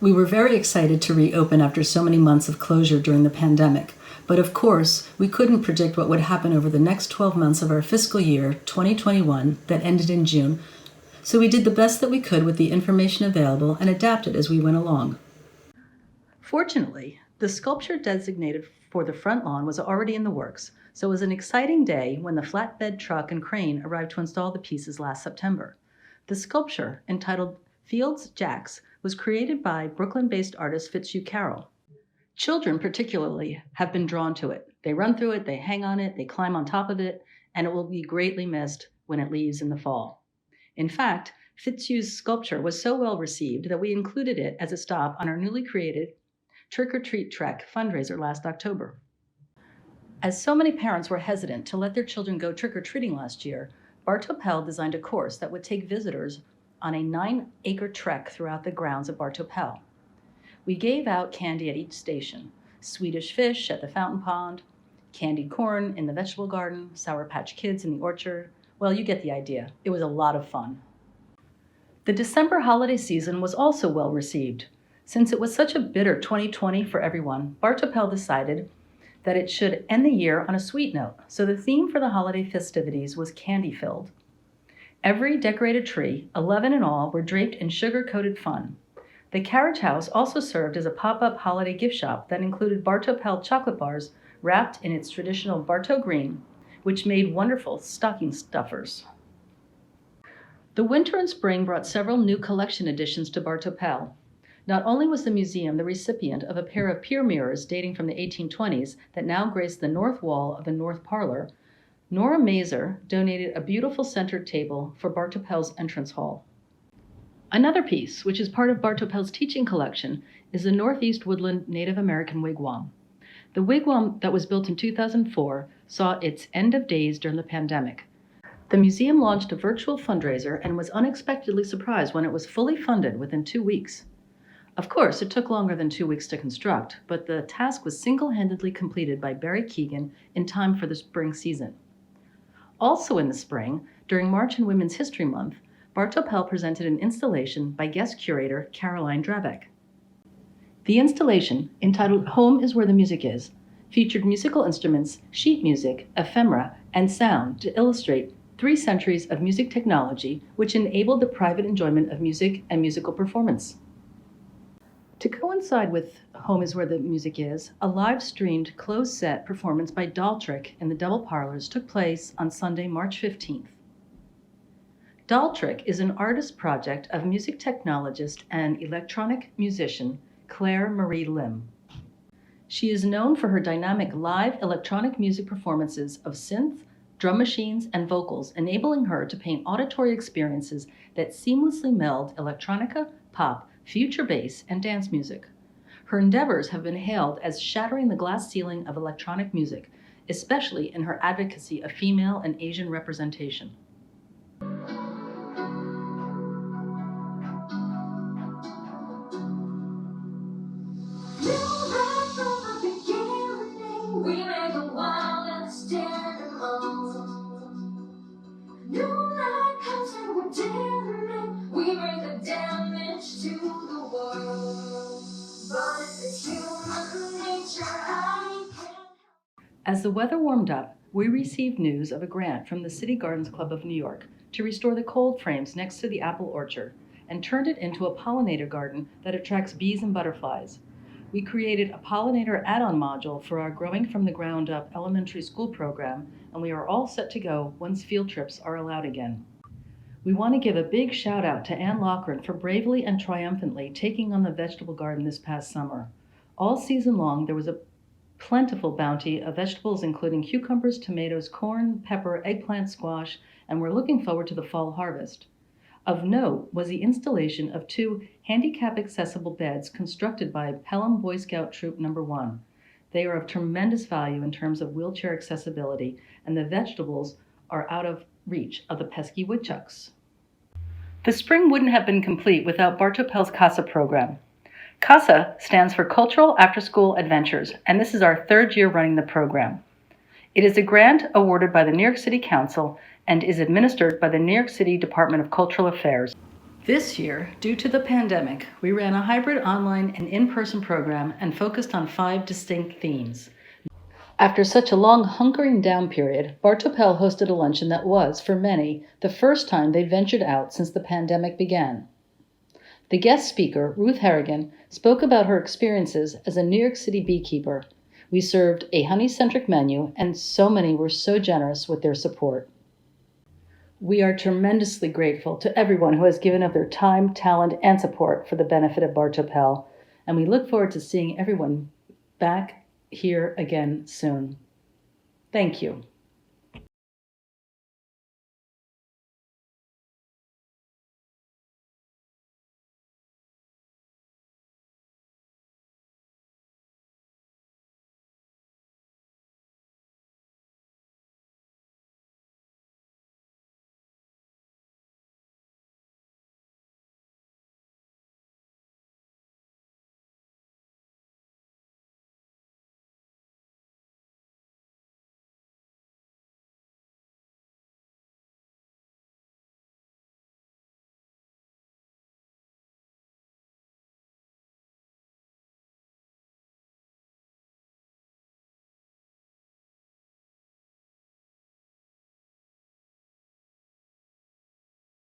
We were very excited to reopen after so many months of closure during the pandemic, but of course, we couldn't predict what would happen over the next 12 months of our fiscal year 2021 that ended in June, so we did the best that we could with the information available and adapted as we went along. Fortunately, the sculpture designated for the front lawn was already in the works, so it was an exciting day when the flatbed truck and crane arrived to install the pieces last September. The sculpture, entitled Fields Jacks, was created by Brooklyn-based artist Fitzhugh Carroll. Children particularly have been drawn to it. They run through it, they hang on it, they climb on top of it, and it will be greatly missed when it leaves in the fall. In fact, Fitzhugh's sculpture was so well received that we included it as a stop on our newly created Trick or Treat Trek fundraiser last October. As so many parents were hesitant to let their children go trick-or-treating last year, Bartow-Pell designed a course that would take visitors on a 9-acre trek throughout the grounds of Bartow-Pell. We gave out candy at each station: Swedish fish at the fountain pond, candied corn in the vegetable garden, Sour Patch Kids in the orchard. Well, you get the idea. It was a lot of fun. The December holiday season was also well received. Since it was such a bitter 2020 for everyone, Bartow-Pell decided that it should end the year on a sweet note, so the theme for the holiday festivities was candy-filled. Every decorated tree, 11 in all, were draped in sugar-coated fun. The carriage house also served as a pop-up holiday gift shop that included Bartow-Pell chocolate bars wrapped in its traditional Bartow green, which made wonderful stocking stuffers. The winter and spring brought several new collection additions to Bartow-Pell. Not only was the museum the recipient of a pair of pier mirrors dating from the 1820s that now grace the north wall of the north parlor, Nora Mazer donated a beautiful centered table for Bartow-Pell's entrance hall. Another piece, which is part of Bartow-Pell's teaching collection, is the Northeast Woodland Native American Wigwam. The wigwam that was built in 2004 saw its end of days during the pandemic. The museum launched a virtual fundraiser and was unexpectedly surprised when it was fully funded within 2 weeks. Of course, it took longer than 2 weeks to construct, but the task was single-handedly completed by Barry Keegan in time for the spring season. Also in the spring, during March and Women's History Month, Bartow-Pell presented an installation by guest curator Caroline Drabeck. The installation, entitled Home is Where the Music Is, featured musical instruments, sheet music, ephemera, and sound to illustrate 3 centuries of music technology which enabled the private enjoyment of music and musical performance. To coincide with Home is Where the Music Is, a live-streamed closed-set performance by Daltrick in the Double Parlors took place on Sunday, March 15th. Daltrick is an artist project of music technologist and electronic musician Claire Marie Lim. She is known for her dynamic live electronic music performances of synth, drum machines, and vocals, enabling her to paint auditory experiences that seamlessly meld electronica, pop, future bass, and dance music. Her endeavors have been hailed as shattering the glass ceiling of electronic music, especially in her advocacy of female and Asian representation. As the weather warmed up, we received news of a grant from the City Gardens Club of New York to restore the cold frames next to the apple orchard and turned it into a pollinator garden that attracts bees and butterflies. We created a pollinator add-on module for our Growing from the Ground Up elementary school program, and we are all set to go once field trips are allowed again. We want to give a big shout out to Ann Loughran for bravely and triumphantly taking on the vegetable garden this past summer. All season long, there was a plentiful bounty of vegetables including cucumbers, tomatoes, corn, pepper, eggplant, squash, and we're looking forward to the fall harvest. Of note was the installation of 2 handicap-accessible beds constructed by Pelham Boy Scout Troop No. 1. They are of tremendous value in terms of wheelchair accessibility, and the vegetables are out of reach of the pesky woodchucks. The spring wouldn't have been complete without Bartow-Pell's Casa Program. CASA stands for Cultural After-School Adventures, and this is our 3rd year running the program. It is a grant awarded by the New York City Council and is administered by the New York City Department of Cultural Affairs. This year, due to the pandemic, we ran a hybrid online and in-person program and focused on 5 distinct themes. After such a long hunkering down period, Bartow-Pell hosted a luncheon that was, for many, the first time they ventured out since the pandemic began. The guest speaker, Ruth Harrigan, spoke about her experiences as a New York City beekeeper. We served a honey-centric menu, and so many were so generous with their support. We are tremendously grateful to everyone who has given up their time, talent, and support for the benefit of Bartow-Pell, and we look forward to seeing everyone back here again soon. Thank you.